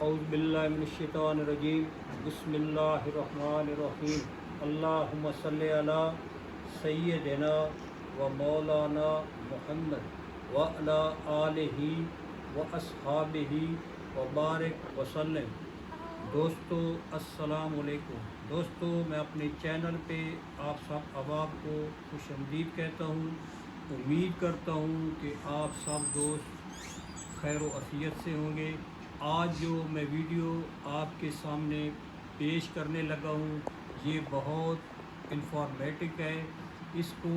اعوذ باللہ من الشیطان الرجیم بسم اللہ الرحمن الرحیم اللہم صلی علی سیدنا و مولانا محمد و علی آلہ و اصحابہ و بارک وسلم۔ دوستو السلام علیکم۔ دوستو میں اپنے چینل پہ آپ سب احباب کو خوش آمدید کہتا ہوں۔ امید کرتا ہوں کہ آپ سب دوست خیر و عافیت سے ہوں گے۔ آج جو میں ویڈیو آپ کے سامنے پیش کرنے لگا ہوں یہ بہت انفارمیٹک ہے، اس کو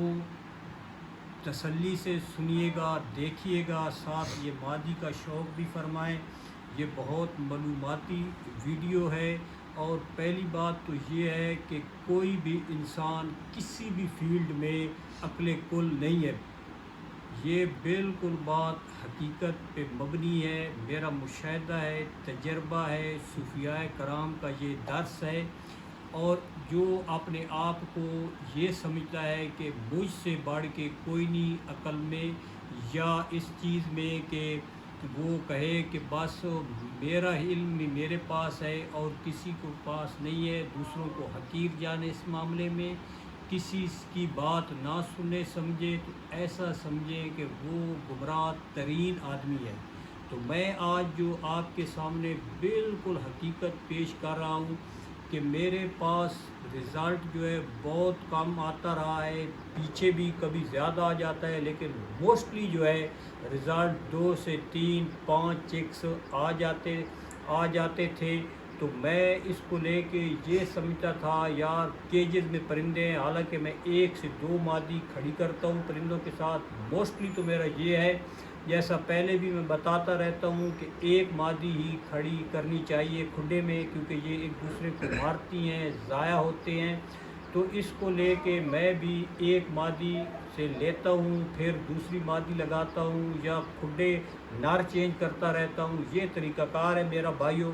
تسلی سے سنیے گا، دیکھیے گا، ساتھ یہ مادی کا شوق بھی فرمائیں۔ یہ بہت معلوماتی ویڈیو ہے، اور پہلی بات تو یہ ہے کہ کوئی بھی انسان کسی بھی فیلڈ میں عقل کل نہیں ہے، یہ بالکل بات حقیقت پہ مبنی ہے، میرا مشاہدہ ہے، تجربہ ہے، صوفیاء کرام کا یہ درس ہے۔ اور جو اپنے آپ کو یہ سمجھتا ہے کہ مجھ سے بڑھ کے کوئی نہیں عقل میں یا اس چیز میں کہ وہ کہے کہ بس میرا علم میرے پاس ہے اور کسی کو پاس نہیں ہے، دوسروں کو حقیر جانے اس معاملے میں، کسی کی بات نہ سنے سمجھے، تو ایسا سمجھیں کہ وہ گمراہ ترین آدمی ہے۔ تو میں آج جو آپ کے سامنے بالکل حقیقت پیش کر رہا ہوں کہ میرے پاس رزلٹ جو ہے بہت کم آتا رہا ہے، پیچھے بھی کبھی زیادہ آ جاتا ہے، لیکن موسٹلی جو ہے رزلٹ 2 سے 3 5 چیکس آ جاتے تھے۔ تو میں اس کو لے کے یہ سمجھتا تھا یار کیجز میں پرندے ہیں، حالانکہ میں 1 سے 2 مادی کھڑی کرتا ہوں پرندوں کے ساتھ۔ موسٹلی تو میرا یہ ہے، جیسا پہلے بھی میں بتاتا رہتا ہوں کہ 1 مادی ہی کھڑی کرنی چاہیے کھڈے میں، کیونکہ یہ ایک دوسرے کو مارتی ہیں، ضائع ہوتے ہیں۔ تو اس کو لے کے میں بھی 1 مادی سے لیتا ہوں، پھر دوسری مادی لگاتا ہوں، یا کھڈے نر چینج کرتا رہتا ہوں۔ یہ طریقہ کار ہے میرا بھائیوں۔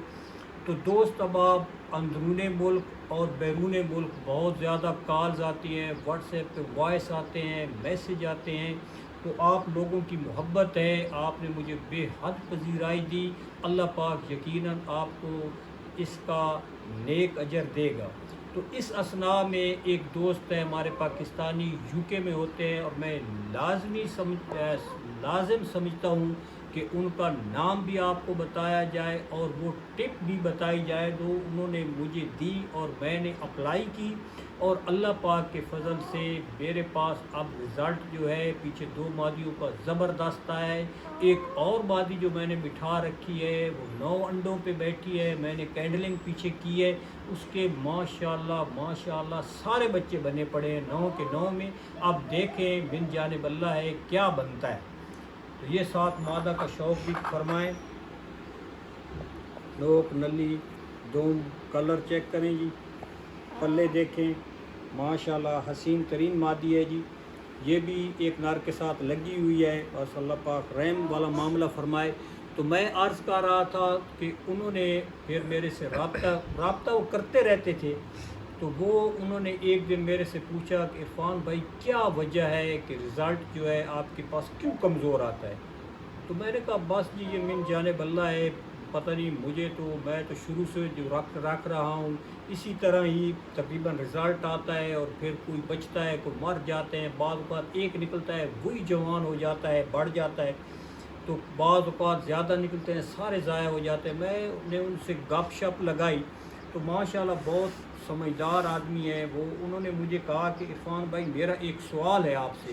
تو دوست احباب، اندرون ملک اور بیرون ملک بہت زیادہ کالز آتی ہیں، واٹس ایپ پہ وائس آتے ہیں، میسج آتے ہیں، تو آپ لوگوں کی محبت ہے، آپ نے مجھے بے حد پذیرائی دی، اللہ پاک یقیناً آپ کو اس کا نیک اجر دے گا۔ تو اس اثناء میں ایک دوست ہے ہمارے پاکستانی، یو کے میں ہوتے ہیں، اور میں لازم سمجھتا ہوں کہ ان کا نام بھی آپ کو بتایا جائے اور وہ ٹپ بھی بتائی جائے جو انہوں نے مجھے دی اور میں نے اپلائی کی، اور اللہ پاک کے فضل سے میرے پاس اب رزلٹ جو ہے پیچھے 2 مادیوں کا زبردست ہے۔ ایک اور مادی جو میں نے بٹھا رکھی ہے وہ 9 انڈوں پہ بیٹھی ہے، میں نے کینڈلنگ پیچھے کی ہے، اس کے ماشاءاللہ سارے بچے بنے پڑے ہیں 9 کے 9 میں۔ اب دیکھیں من جانب اللہ ہے کیا بنتا ہے۔ تو یہ ساتھ مادہ کا شوق بھی فرمائیں۔ نوک نلی دوم کلر چیک کریں جی، پلے دیکھیں، ماشاءاللہ حسین ترین مادی ہے جی۔ یہ بھی ایک نر کے ساتھ لگی ہوئی ہے، بس اللہ پاک رحم والا معاملہ فرمائے۔ تو میں عرض کر رہا تھا کہ انہوں نے پھر میرے سے رابطہ وہ کرتے رہتے تھے، تو انہوں نے ایک دن میرے سے پوچھا کہ عرفان بھائی کیا وجہ ہے کہ رزلٹ جو ہے آپ کے پاس کیوں کمزور آتا ہے؟ تو میں نے کہا بس جی یہ من جانب اللہ ہے، پتہ نہیں مجھے، میں تو شروع سے جو رکھ رہا ہوں اسی طرح ہی تقریباً رزلٹ آتا ہے، اور پھر کوئی بچتا ہے، کوئی مر جاتے ہیں، بعض اوقات ایک نکلتا ہے وہی جوان ہو جاتا ہے، بڑھ جاتا ہے، تو بعض اوقات زیادہ نکلتے ہیں سارے ضائع ہو جاتے ہیں۔ میں نے ان سے گپ شپ لگائی، تو ماشاءاللہ بہت سمجھدار آدمی ہے وہ، انہوں نے مجھے کہا کہ عرفان بھائی میرا ایک سوال ہے آپ سے۔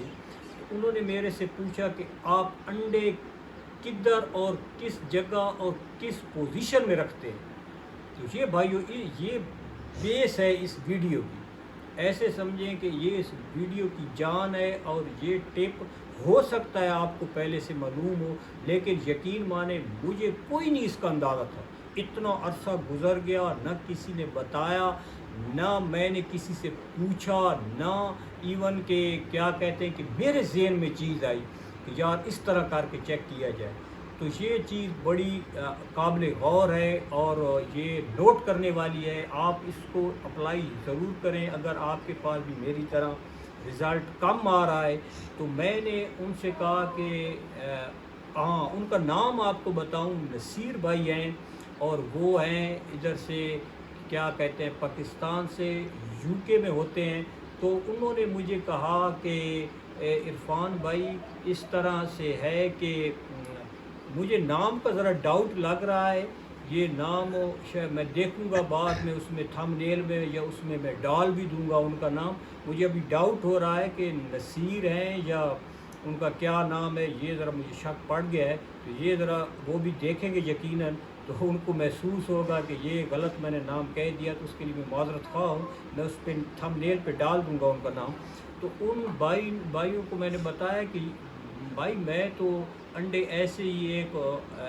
تو انہوں نے میرے سے پوچھا کہ آپ انڈے کدھر اور کس جگہ اور کس پوزیشن میں رکھتے ہیں؟ تو یہ بھائیو یہ بیس ہے اس ویڈیو کی، ایسے سمجھیں کہ یہ اس ویڈیو کی جان ہے، اور یہ ٹپ ہو سکتا ہے آپ کو پہلے سے معلوم ہو، لیکن یقین مانے مجھے کوئی نہیں اس کا اندازہ تھا۔ اتنا عرصہ گزر گیا، نہ کسی نے بتایا، نہ میں نے کسی سے پوچھا، نہ ایون کہ کیا کہتے ہیں کہ میرے ذہن میں چیز آئی کہ یار اس طرح کر کے چیک کیا جائے۔ تو یہ چیز بڑی قابل غور ہے اور یہ نوٹ کرنے والی ہے، آپ اس کو اپلائی ضرور کریں۔ اگر آپ کے پاس بھی میری طرح رزلٹ کم آ رہا ہے، تو میں نے ان سے کہا کہ ان کا نام آپ کو بتاؤں، نصیر بھائی ہیں، اور وہ ہیں ادھر سے کیا کہتے ہیں پاکستان سے UK میں ہوتے ہیں. تو انہوں نے مجھے کہا کہ عرفان بھائی اس طرح سے ہے کہ مجھے نام کا ذرا ڈاؤٹ لگ رہا ہے. یہ نام شاید میں دیکھوں گا بعد میں اس میں تھم نیل میں یا اس میں ڈال بھی دوں گا ان کا نام. مجھے ابھی ڈاؤٹ ہو رہا ہے کہ نصیر ہیں یا ان کا کیا نام ہے, یہ ذرا مجھے شک پڑ گیا ہے. تو یہ ذرا وہ بھی دیکھیں گے یقیناً, تو ان کو محسوس ہوگا کہ یہ غلط میں نے نام کہہ دیا, تو اس کے لیے میں معذرت خواہ ہوں. میں اس پہ تھم نیل پہ ڈال دوں گا ان کا نام. تو ان بھائیوں کو میں نے بتایا کہ بھائی میں تو انڈے ایسے ہی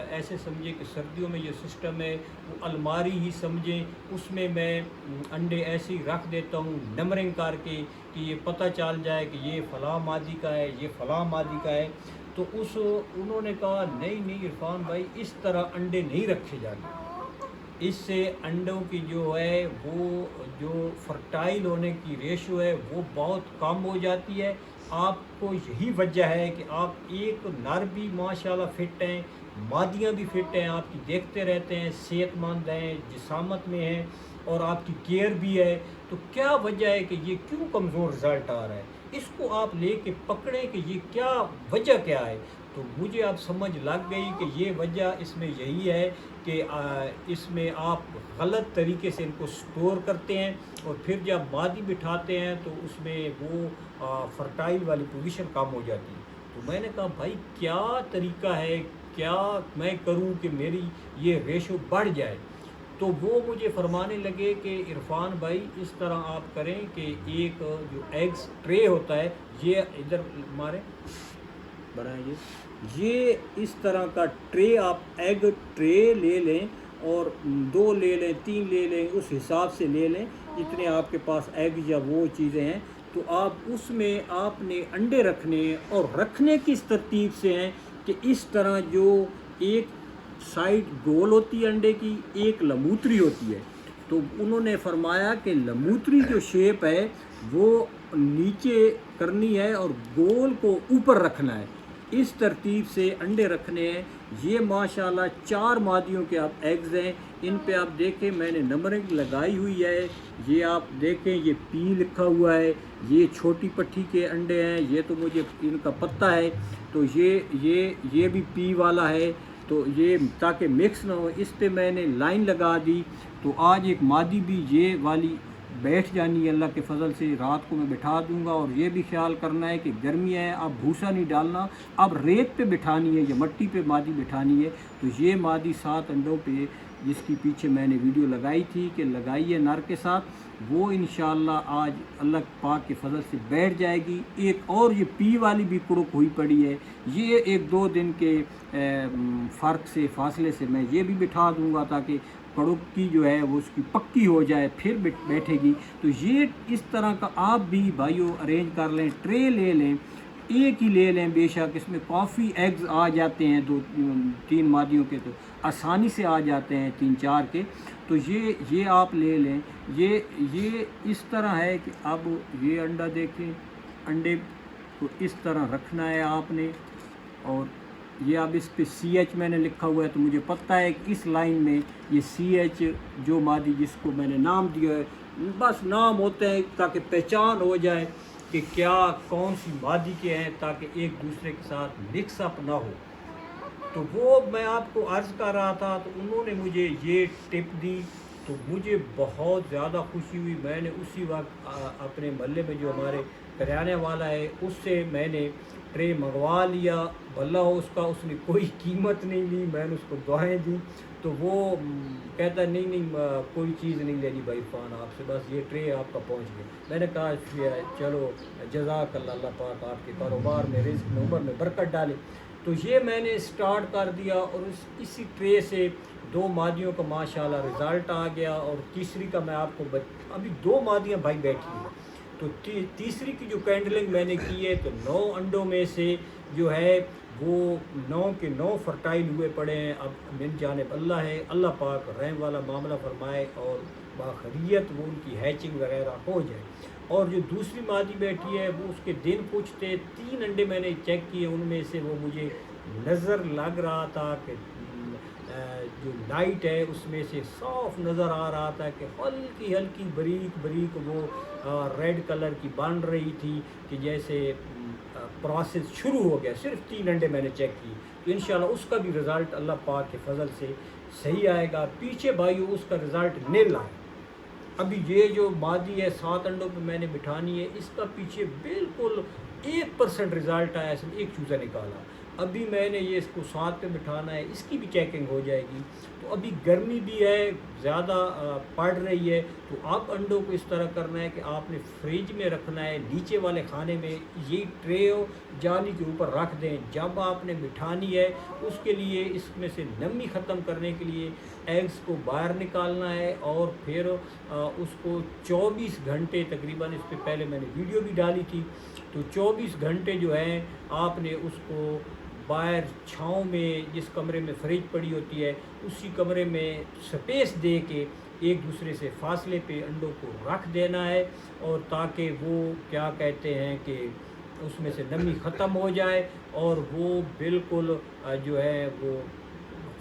ایسے سمجھے کہ سردیوں میں یہ سسٹم ہے وہ الماری ہی سمجھیں, اس میں انڈے ایسے ہی رکھ دیتا ہوں نمبرنگ کر کے کہ یہ پتہ چل جائے کہ یہ فلاں مادی کا ہے, یہ فلاں مادی کا ہے. تو انہوں نے کہا نہیں عرفان بھائی اس طرح انڈے نہیں رکھے جاتے, اس سے انڈوں کی جو ہے وہ جو فرٹائل ہونے کی ریشو ہے وہ بہت کم ہو جاتی ہے. آپ کو یہی وجہ ہے کہ آپ ایک نر بھی ماشاءاللہ فٹ ہیں, مادیاں بھی فٹ ہیں, آپ کی دیکھتے رہتے ہیں, صحت مند ہیں, جسامت میں ہیں اور آپ کی کیئر بھی ہے. تو کیا وجہ ہے کہ یہ کیوں کمزور رزلٹ آ رہا ہے؟ اس کو آپ لے کے پکڑیں کہ یہ کیا وجہ کیا ہے. تو مجھے اب سمجھ لگ گئی کہ یہ وجہ اس میں یہی ہے کہ اس میں آپ غلط طریقے سے ان کو سٹور کرتے ہیں اور پھر جب مادی بٹھاتے ہیں تو اس میں وہ فرٹائل والی پوزیشن کم ہو جاتی ہے. تو میں نے کہا بھائی کیا طریقہ ہے, کیا میں کروں کہ میری یہ ریشو بڑھ جائے. تو وہ مجھے فرمانے لگے کہ عرفان بھائی اس طرح آپ کریں کہ ایک جو ایگز ٹرے ہوتا ہے, یہ ادھر ہمارے بنائیں, یہ اس طرح کا ٹرے آپ ایگ ٹرے لے لیں اور 2 لے لیں 3 لے لیں, اس حساب سے لے لیں جتنے آپ کے پاس ایگ یا وہ چیزیں ہیں. تو آپ اس میں آپ نے انڈے رکھنے ہیں اور رکھنے کی اس ترتیب سے ہیں کہ اس طرح جو ایک سائڈ گول ہوتی ہے انڈے کی, ایک لموتری ہوتی ہے. تو انہوں نے فرمایا کہ لموتری جو شیپ ہے وہ نیچے کرنی ہے اور گول کو اوپر رکھنا ہے. اس ترتیب سے انڈے رکھنے ہیں. یہ ماشاءاللہ 4 مادیوں کے آپ ایگز ہیں. ان پہ آپ دیکھیں میں نے نمبرنگ لگائی ہوئی ہے. یہ آپ دیکھیں یہ پی لکھا ہوا ہے, یہ چھوٹی پٹھی کے انڈے ہیں, یہ تو مجھے ان کا پتہ ہے. تو یہ بھی پی والا ہے. تو یہ تاکہ مکس نہ ہو اس پہ میں نے لائن لگا دی. تو آج ایک مادی بھی یہ والی بیٹھ جانی ہے اللہ کے فضل سے, رات کو میں بٹھا دوں گا. اور یہ بھی خیال کرنا ہے کہ گرمیاں ہیں, اب بھوسا نہیں ڈالنا, اب ریت پہ بٹھانی ہے یا مٹی پہ مادی بٹھانی ہے. تو یہ مادی 7 انڈوں پہ جس کی پیچھے میں نے ویڈیو لگائی تھی کہ لگائی ہے نر کے ساتھ, وہ انشاءاللہ آج اللہ پاک کے فضل سے بیٹھ جائے گی. ایک اور یہ پی والی بھی کڑک ہوئی پڑی ہے, یہ 1-2 دن کے فرق سے فاصلے سے میں یہ بھی بٹھا دوں گا تاکہ کڑک کی جو ہے وہ اس کی پکی ہو جائے پھر بیٹھے گی. تو یہ اس طرح کا آپ بھی بھائیو ارینج کر لیں. ٹرے لے لیں, ایک ہی لے لیں, بے شک اس میں کافی ایگز آ جاتے ہیں 2-3 مادیوں کے, تو آسانی سے آ جاتے ہیں 3-4 کے. تو یہ آپ لے لیں. یہ اس طرح ہے کہ اب یہ انڈا دیکھیں, انڈے کو اس طرح رکھنا ہے آپ نے. اور یہ اب اس پہ CH میں نے لکھا ہوا ہے, تو مجھے پتہ ہے کہ اس لائن میں یہ CH جو مادی جس کو میں نے نام دیا ہے, بس نام ہوتے ہیں تاکہ پہچان ہو جائے کہ کیا کون سی مادی کے ہیں, تاکہ ایک دوسرے کے ساتھ مکس اپ نہ ہو. تو وہ میں آپ کو عرض کر رہا تھا, تو انہوں نے مجھے یہ ٹپ دی. تو مجھے بہت زیادہ خوشی ہوئی. میں نے اسی وقت اپنے محلے میں جو ہمارے کریانے والا ہے اس سے میں نے ٹرے منگوا لیا. بھلا ہو اس کا, اس نے کوئی قیمت نہیں لی, میں نے اس کو دعائیں دی. تو وہ کہتا نہیں کوئی چیز نہیں لینی بھائی فان آپ سے, بس یہ ٹرے آپ کا پہنچ گیا. میں نے کہا چلو جزاک اللہ, اللہ پاک آپ کے کاروبار میں رزق میں عمر میں برکت ڈالے. تو یہ میں نے سٹارٹ کر دیا اور اسی ٹرے سے 2 مادیوں کا ماشاءاللہ رزلٹ آ گیا. اور تیسری کا میں آپ کو ابھی 2 مادیاں بھائی بیٹھی ہیں. تو تیسری کی جو کینڈلنگ میں نے کی ہے, تو 9 انڈوں میں سے جو ہے وہ 9 کے 9 فرٹائل ہوئے پڑے ہیں. اب من جانب اللہ ہے, اللہ پاک رحم والا معاملہ فرمائے اور باخریت وہ ان کی ہیچنگ وغیرہ ہو جائے. اور جو دوسری مادی بیٹھی ہے وہ اس کے دن کچھ تھے, 3 انڈے میں نے چیک کیے, ان میں سے وہ مجھے نظر لگ رہا تھا کہ جو لائٹ ہے اس میں سے صاف نظر آ رہا تھا کہ ہلکی ہلکی بریک وہ ریڈ کلر کی بن رہی تھی کہ جیسے پروسیس شروع ہو گیا. صرف 3 انڈے میں نے چیک کی تو انشاءاللہ اس کا بھی رزلٹ اللہ پاک کے فضل سے صحیح آئے گا. پیچھے بھائیو اس کا رزلٹ نیل آئے. ابھی یہ جو مادی ہے 7 انڈوں پہ میں نے بٹھانی ہے, اس کا پیچھے بالکل 1% رزلٹ آیا, صرف ایک چوزا نکالا. ابھی میں نے یہ اس کو 7 پہ بٹھانا ہے, اس کی بھی چیکنگ ہو جائے گی. تو ابھی گرمی بھی ہے, زیادہ پڑ رہی ہے, تو آپ انڈوں کو اس طرح کرنا ہے کہ آپ نے فریج میں رکھنا ہے, نیچے والے خانے میں یہ ٹرے ہو جالی کے اوپر رکھ دیں. جب آپ نے بٹھانی ہے اس کے لیے اس میں سے نمی ختم کرنے کے لیے ایگز کو باہر نکالنا ہے, اور پھر اس کو 24 گھنٹے تقریباً, اس پہ پہلے میں نے ویڈیو بھی ڈالی تھی, تو 24 گھنٹے جو ہیں آپ نے اس کو باہر چھاؤں میں, جس کمرے میں فریج پڑی ہوتی ہے اسی کمرے میں سپیس دے کے ایک دوسرے سے فاصلے پہ انڈوں کو رکھ دینا ہے, اور تاکہ وہ کیا کہتے ہیں کہ اس میں سے نمی ختم ہو جائے اور وہ بالکل جو ہے وہ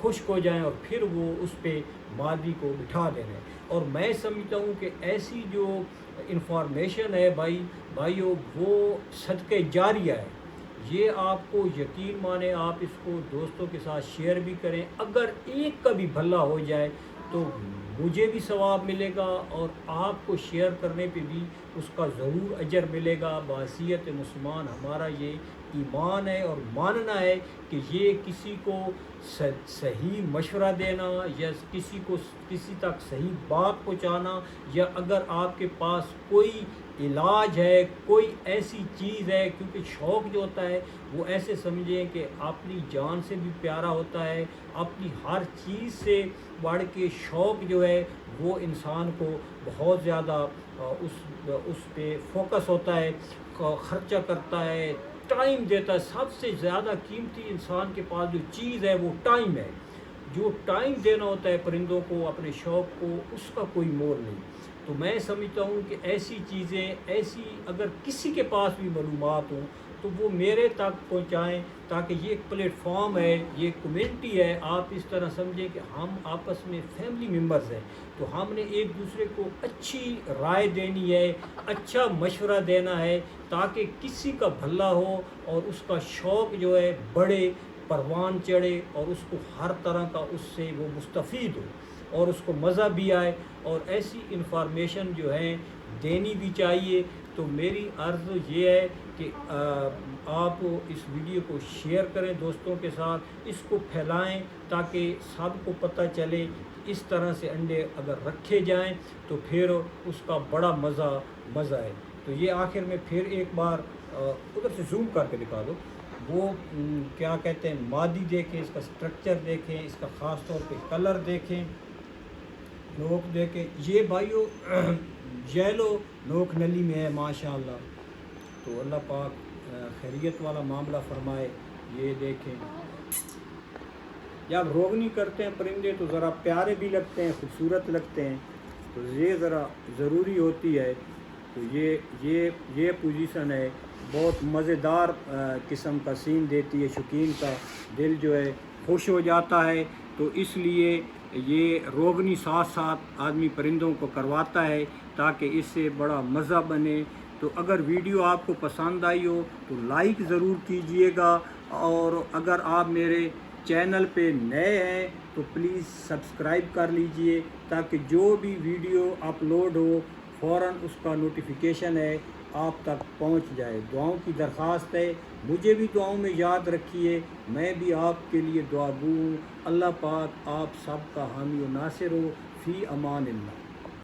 خشک ہو جائیں, اور پھر وہ اس پہ مادی کو بٹھا دینا ہے. اور میں سمجھتا ہوں کہ ایسی جو انفارمیشن ہے بھائیو وہ صدقہ جاریہ ہے. یہ آپ کو یقین مانے, آپ اس کو دوستوں کے ساتھ شیئر بھی کریں. اگر ایک کا بھی بھلا ہو جائے تو مجھے بھی ثواب ملے گا, اور آپ کو شیئر کرنے پہ بھی اس کا ضرور اجر ملے گا. بحیثیت مسلمان ہمارا یہ ایمان ہے اور ماننا ہے کہ یہ کسی کو صحیح مشورہ دینا, یا کسی تک صحیح بات پہنچانا, یا اگر آپ کے پاس کوئی علاج ہے, کوئی ایسی چیز ہے, کیونکہ شوق جو ہوتا ہے وہ ایسے سمجھیں کہ اپنی جان سے بھی پیارا ہوتا ہے, اپنی ہر چیز سے بڑھ کے شوق جو ہے وہ انسان کو بہت زیادہ اس پہ فوکس ہوتا ہے, خرچہ کرتا ہے, ٹائم دیتا ہے. سب سے زیادہ قیمتی انسان کے پاس جو چیز ہے وہ ٹائم ہے. جو ٹائم دینا ہوتا ہے پرندوں کو, اپنے شوق کو, اس کا کوئی مول نہیں. تو میں سمجھتا ہوں کہ ایسی چیزیں, ایسی اگر کسی کے پاس بھی معلومات ہوں تو وہ میرے تک پہنچائیں, تاکہ یہ ایک پلیٹ فارم ہے, یہ ایک کمیونٹی ہے. آپ اس طرح سمجھیں کہ ہم آپس میں فیملی ممبرز ہیں, تو ہم نے ایک دوسرے کو اچھی رائے دینی ہے, اچھا مشورہ دینا ہے, تاکہ کسی کا بھلا ہو اور اس کا شوق جو ہے بڑھے, پروان چڑھے, اور اس کو ہر طرح کا اس سے وہ مستفید ہو, اور اس کو مزہ بھی آئے. اور ایسی انفارمیشن جو ہیں دینی بھی چاہیے. تو میری عرض یہ ہے کہ آپ اس ویڈیو کو شیئر کریں دوستوں کے ساتھ, اس کو پھیلائیں تاکہ سب کو پتہ چلے کہ اس طرح سے انڈے اگر رکھے جائیں تو پھر اس کا بڑا مزہ ہے. تو یہ آخر میں پھر ایک بار ادھر سے زوم کر کے دکھا دو, وہ کیا کہتے ہیں مادی دیکھیں, اس کا سٹرکچر دیکھیں, اس کا خاص طور پہ کلر دیکھیں, نوک دیکھیں. یہ بھائیو یلو نوک نلی میں ہے ماشاءاللہ. تو اللہ پاک خیریت والا معاملہ فرمائے. یہ دیکھیں, جب روغنی کرتے ہیں پرندے تو ذرا پیارے بھی لگتے ہیں, خوبصورت لگتے ہیں, تو یہ ذرا ضروری ہوتی ہے. تو یہ پوزیشن ہے, بہت مزیدار قسم کا سین دیتی ہے, شوقین کا دل جو ہے خوش ہو جاتا ہے. تو اس لیے یہ روغنی ساتھ ساتھ آدمی پرندوں کو کرواتا ہے تاکہ اس سے بڑا مزہ بنے. تو اگر ویڈیو آپ کو پسند آئی ہو تو لائک ضرور کیجئے گا, اور اگر آپ میرے چینل پہ نئے ہیں تو پلیز سبسکرائب کر لیجئے, تاکہ جو بھی ویڈیو اپلوڈ ہو فوراً اس کا نوٹیفیکیشن ہے آپ تک پہنچ جائے. دعاؤں کی درخواست ہے, مجھے بھی دعاؤں میں یاد رکھیے, میں بھی آپ کے لیے دعا گو ہوں. اللہ پاک آپ سب کا حامی و ناصر ہو. فی امان اللہ.